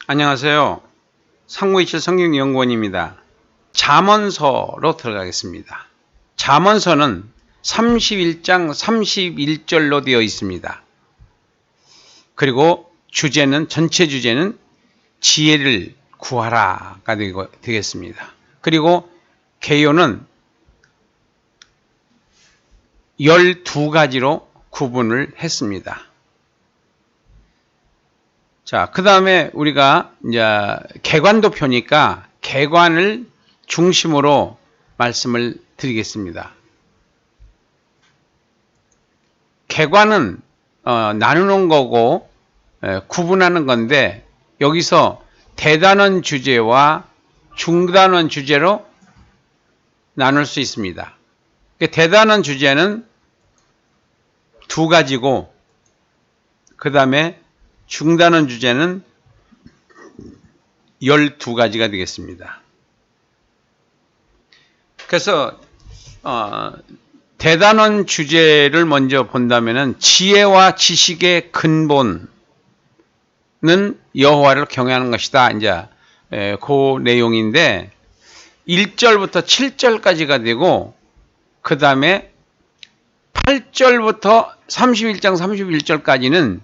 안녕하세요. 상무이칠 성경연구원입니다. 잠언서로 들어가겠습니다. 잠언서는 31장 31절로 되어 있습니다. 그리고 전체 주제는 지혜를 구하라가 되겠습니다. 그리고 개요는 12가지로 구분을 했습니다. 자, 그 다음에 우리가 이제 개관도 펴니까 개관을 중심으로 말씀을 드리겠습니다. 개관은 나누는 거고 구분하는 건데 여기서 대단원 주제와 중단원 주제로 나눌 수 있습니다. 대단원 주제는 두 가지고 그 다음에 중단원 주제는 12가지가 되겠습니다. 그래서 대단원 주제를 먼저 본다면은 지혜와 지식의 근본은 여호와를 경외하는 것이다. 이제 그 내용인데 1절부터 7절까지가 되고 그 다음에 8절부터 31장 31절까지는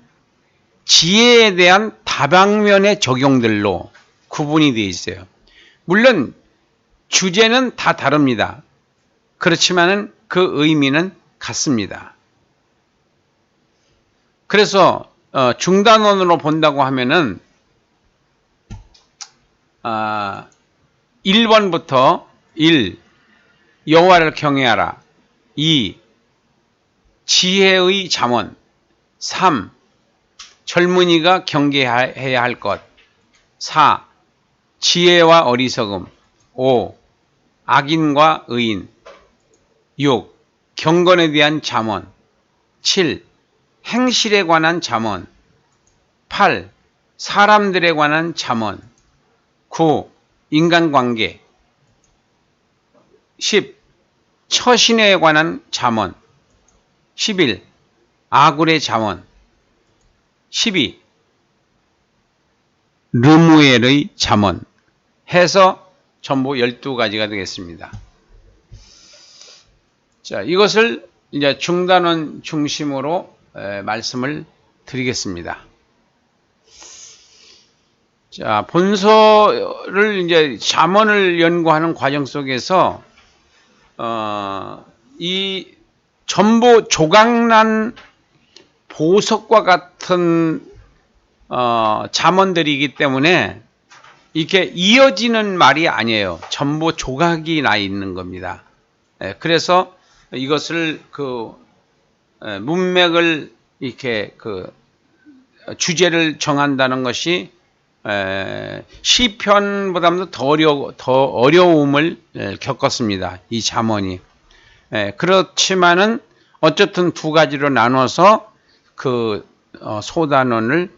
지혜에 대한 다방면의 적용들로 구분이 되어 있어요. 물론 주제는 다 다릅니다. 그렇지만은 그 의미는 같습니다. 그래서 중단원으로 본다고 하면은 1번부터 1. 여호와를 경외하라. 2. 지혜의 잠언. 3. 젊은이가 경계해야 할 것. 4. 지혜와 어리석음. 5. 악인과 의인. 6. 경건에 대한 잠언. 7. 행실에 관한 잠언. 8. 사람들에 관한 잠언. 9. 인간관계. 10. 처신에 관한 잠언. 11. 아굴의 잠언. 12. 르무엘의 잠언 해서 전부 12가지가 되겠습니다. 자, 이것을 이제 중단원 중심으로 말씀을 드리겠습니다. 자, 본서를 이제 잠언을 연구하는 과정 속에서 이 전부 조각난 보석과 같은 잠언들이기 때문에 이렇게 이어지는 말이 아니에요. 전부 조각이 나 있는 겁니다. 그래서 이것을 문맥을 이렇게 주제를 정한다는 것이 시편보다도 더 어려움을 겪었습니다. 이 잠언이. 그렇지만은 어쨌든 두 가지로 나눠서 소단원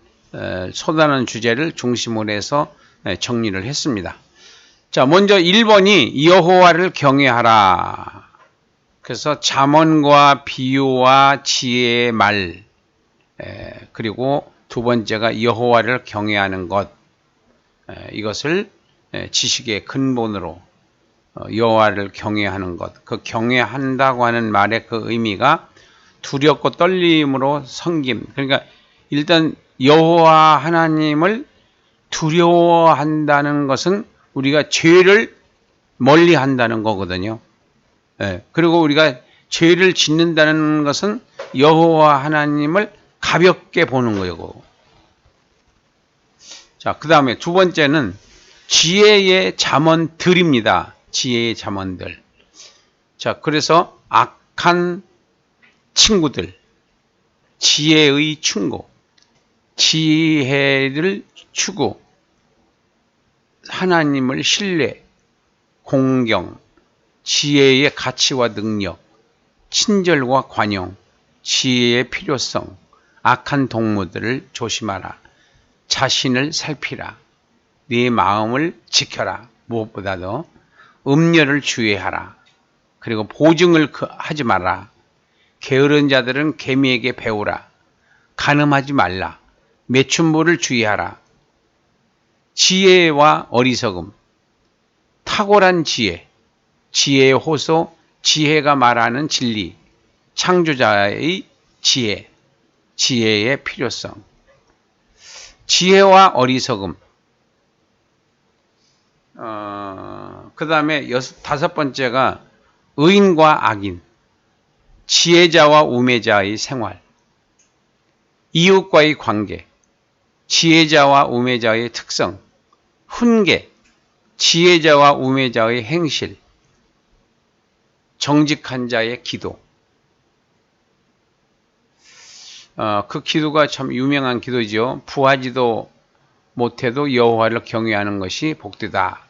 주제를 중심으로 해서 정리를 했습니다. 자, 먼저 1번이 여호와를 경외하라. 그래서 잠언과 비유와 지혜의 말, 그리고 두 번째가 여호와를 경외하는 것, 이것을 지식의 근본으로 여호와를 경외하는 것, 그 경외한다고 하는 말의 그 의미가 두렵고 떨림으로 섬김. 그러니까 일단 여호와 하나님을 두려워한다는 것은 우리가 죄를 멀리한다는 거거든요. 그리고 우리가 죄를 짓는다는 것은 여호와 하나님을 가볍게 보는 거고. 자, 그 다음에 두 번째는 지혜의 잠언들입니다. 지혜의 잠언들. 자, 그래서 악한 친구들, 지혜의 충고, 지혜를 추구, 하나님을 신뢰, 공경, 지혜의 가치와 능력, 친절과 관용, 지혜의 필요성, 악한 동무들을 조심하라. 자신을 살피라. 네 마음을 지켜라. 무엇보다도 음료를 주의하라. 그리고 보증을 하지 마라. 게으른 자들은 개미에게 배우라. 간음하지 말라. 매춘부를 주의하라. 지혜와 어리석음, 탁월한 지혜, 지혜의 호소, 지혜가 말하는 진리, 창조자의 지혜, 지혜의 필요성. 지혜와 어리석음. 그 다음에 다섯 번째가 의인과 악인, 지혜자와 우매자의 생활, 이웃과의 관계, 지혜자와 우매자의 특성, 훈계, 지혜자와 우매자의 행실, 정직한 자의 기도. 그 기도가 참 유명한 기도죠. 부하지도 못해도 여호와를 경외하는 것이 복되다.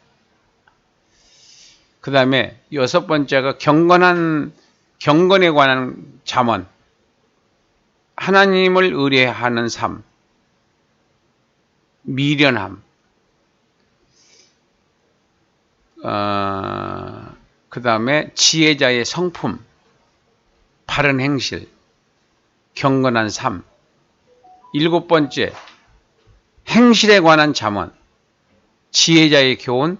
그 다음에 여섯 번째가 경건에 관한 잠언, 하나님을 의뢰하는 삶, 미련함, 그 다음에 지혜자의 성품, 바른 행실, 경건한 삶. 일곱 번째, 행실에 관한 잠언, 지혜자의 교훈,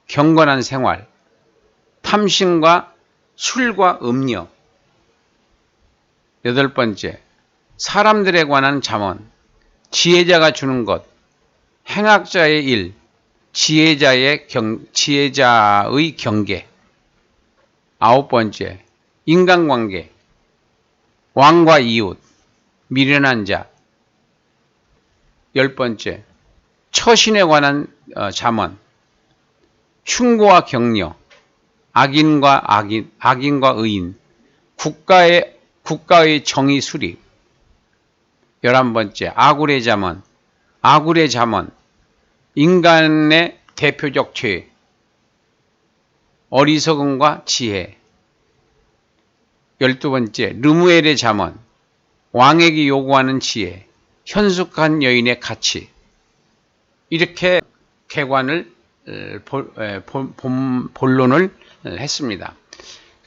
경건한 생활, 탐심과 술과 음료. 여덟 번째, 사람들에 관한 잠언, 지혜자가 주는 것, 행악자의 일, 지혜자의 경계. 아홉 번째, 인간관계, 왕과 이웃, 미련한 자. 열 번째, 처신에 관한 잠언, 흉고와 격려, 악인과 의인, 국가의 정의 수립. 11번째, 아굴의 잠언, 인간의 대표적 죄, 어리석음과 지혜. 12번째, 르무엘의 잠언, 왕에게 요구하는 지혜, 현숙한 여인의 가치. 이렇게 개관을 본론을 했습니다.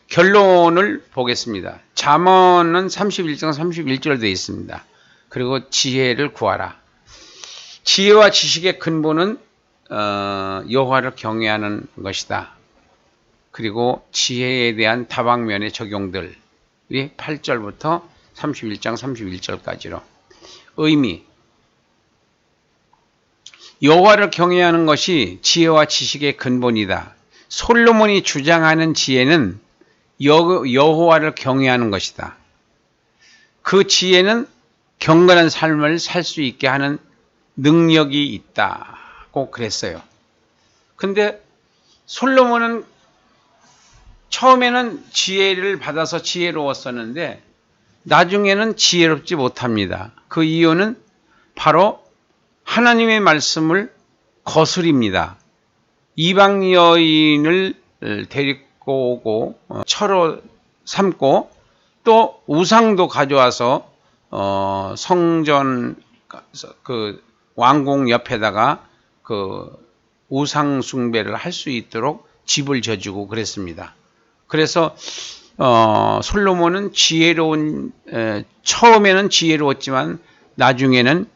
결론을 보겠습니다. 잠언은 31장 31절 되어 있습니다. 그리고 지혜를 구하라. 지혜와 지식의 근본은 여호와를 경외하는 것이다. 그리고 지혜에 대한 다방면의 적용들이 8절부터 31장 31절까지로. 의미. 여호와를 경외하는 것이 지혜와 지식의 근본이다. 솔로몬이 주장하는 지혜는 여호와를 경외하는 것이다. 그 지혜는 경건한 삶을 살 수 있게 하는 능력이 있다고 그랬어요. 근데 솔로몬은 처음에는 지혜를 받아서 지혜로웠었는데 나중에는 지혜롭지 못합니다. 그 이유는 바로 하나님의 말씀을 거스립니다. 이방 여인을 데리고 오고 처로 삼고 또 우상도 가져와서 성전 그 왕궁 옆에다가 그 우상 숭배를 할 수 있도록 집을 져주고 그랬습니다. 그래서 솔로몬은 처음에는 지혜로웠지만 나중에는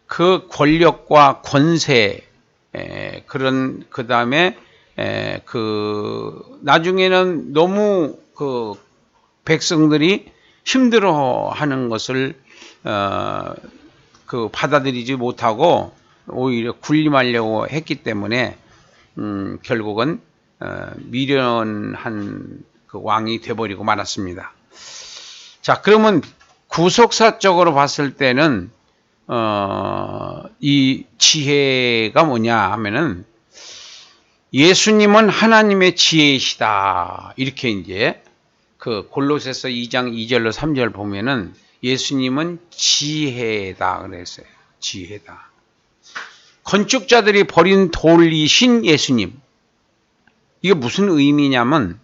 그 권력과 권세 그 다음에 나중에는 너무 그 백성들이 힘들어하는 것을 받아들이지 못하고 오히려 군림하려고 했기 때문에 결국은 미련한 그 왕이 돼버리고 말았습니다. 자, 그러면 구속사적으로 봤을 때는 이 지혜가 뭐냐 하면은 예수님은 하나님의 지혜이시다. 이렇게 이제 그 골로새서 2장 2절로 3절 보면은 예수님은 지혜다 그랬어요. 지혜다. 건축자들이 버린 돌이신 예수님. 이게 무슨 의미냐면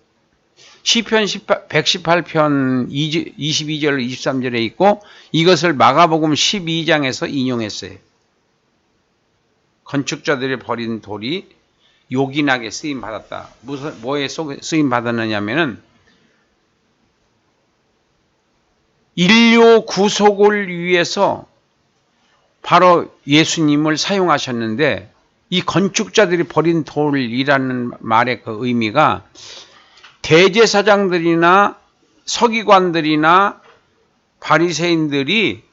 시편 118편 22절 23절에 있고 이것을 마가복음 12장에서 인용했어요. 건축자들이 버린 돌이 요긴하게 쓰임받았다. 뭐에 쓰임받았느냐면은 인류 구속을 위해서 바로 예수님을 사용하셨는데 이 건축자들이 버린 돌이라는 말의 그 의미가 대제사장들이나 서기관들이나 바리새인들이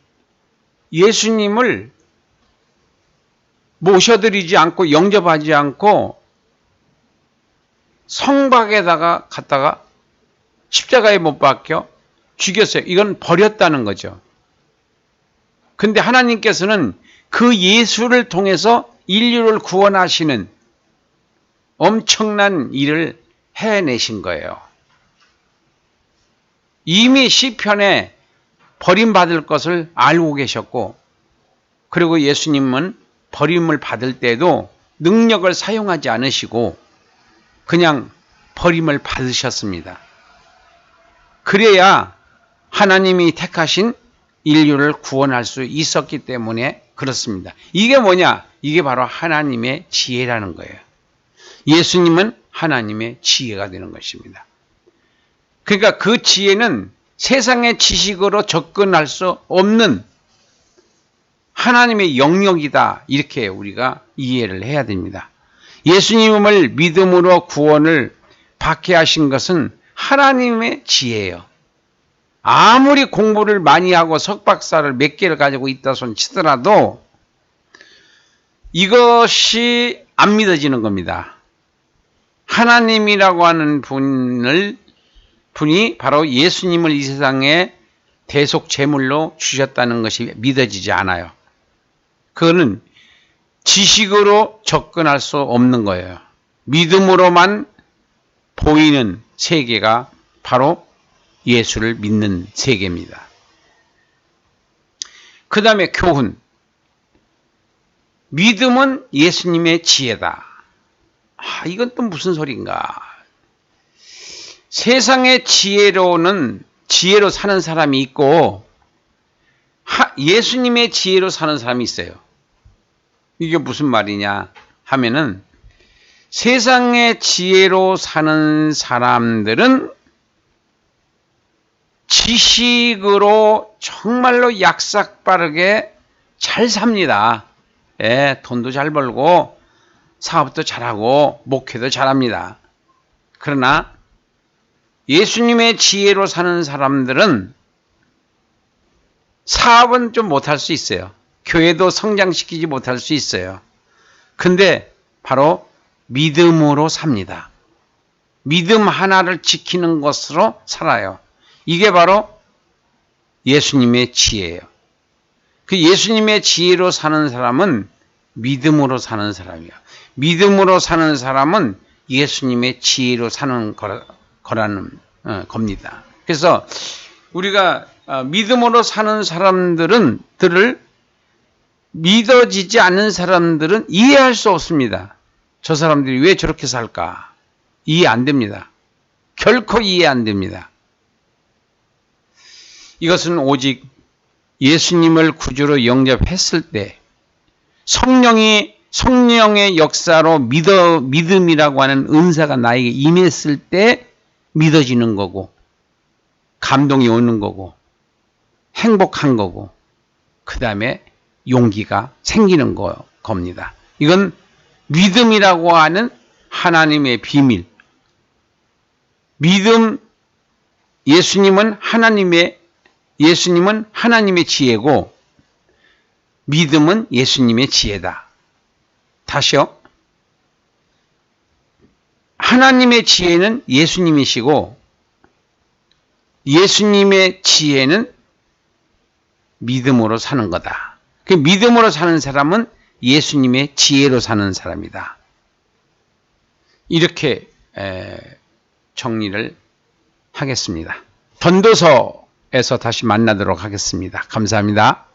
예수님을 모셔드리지 않고 영접하지 않고 성박에다가 갖다가 십자가에 못 박혀 죽였어요. 이건 버렸다는 거죠. 근데 하나님께서는 그 예수를 통해서 인류를 구원하시는 엄청난 일을 해내신 거예요. 이미 시편에 버림받을 것을 알고 계셨고, 그리고 예수님은 버림을 받을 때도 능력을 사용하지 않으시고 그냥 버림을 받으셨습니다. 그래야 하나님이 택하신 인류를 구원할 수 있었기 때문에 그렇습니다. 이게 뭐냐? 이게 바로 하나님의 지혜라는 거예요. 예수님은 하나님의 지혜가 되는 것입니다. 그러니까 그 지혜는 세상의 지식으로 접근할 수 없는 하나님의 영역이다. 이렇게 우리가 이해를 해야 됩니다. 예수님을 믿음으로 구원을 받게 하신 것은 하나님의 지혜예요. 아무리 공부를 많이 하고 석박사를 몇 개를 가지고 있다 손 치더라도 이것이 안 믿어지는 겁니다. 하나님이라고 하는 분이 바로 예수님을 이 세상에 대속 제물로 주셨다는 것이 믿어지지 않아요. 그거는 지식으로 접근할 수 없는 거예요. 믿음으로만 보이는 세계가 바로 예수를 믿는 세계입니다. 그 다음에 교훈. 믿음은 예수님의 지혜다. 이건 또 무슨 소린가? 세상의 지혜로 사는 사람이 있고 예수님의 지혜로 사는 사람이 있어요. 이게 무슨 말이냐 하면은 세상의 지혜로 사는 사람들은 지식으로 정말로 약삭빠르게 잘 삽니다. 돈도 잘 벌고 사업도 잘하고 목회도 잘합니다. 그러나 예수님의 지혜로 사는 사람들은 사업은 좀 못할 수 있어요. 교회도 성장시키지 못할 수 있어요. 근데 바로 믿음으로 삽니다. 믿음 하나를 지키는 것으로 살아요. 이게 바로 예수님의 지혜예요. 그 예수님의 지혜로 사는 사람은 믿음으로 사는 사람이에요. 믿음으로 사는 사람은 예수님의 지혜로 사는 거라는 겁니다. 그래서 우리가 믿음으로 사는 사람들을 믿어지지 않는 사람들은 이해할 수 없습니다. 저 사람들이 왜 저렇게 살까? 이해 안 됩니다. 결코 이해 안 됩니다. 이것은 오직 예수님을 구주로 영접했을 때 성령의 역사로 믿음이라고 하는 은사가 나에게 임했을 때 믿어지는 거고 감동이 오는 거고 행복한 거고 그 다음에 용기가 생기는 겁니다. 이건 믿음이라고 하는 하나님의 비밀. 예수님은 하나님의 지혜고 믿음은 예수님의 지혜다. 다시요. 하나님의 지혜는 예수님이시고 예수님의 지혜는 믿음으로 사는 거다. 그 믿음으로 사는 사람은 예수님의 지혜로 사는 사람이다. 이렇게 정리를 하겠습니다. 전도서에서 다시 만나도록 하겠습니다. 감사합니다.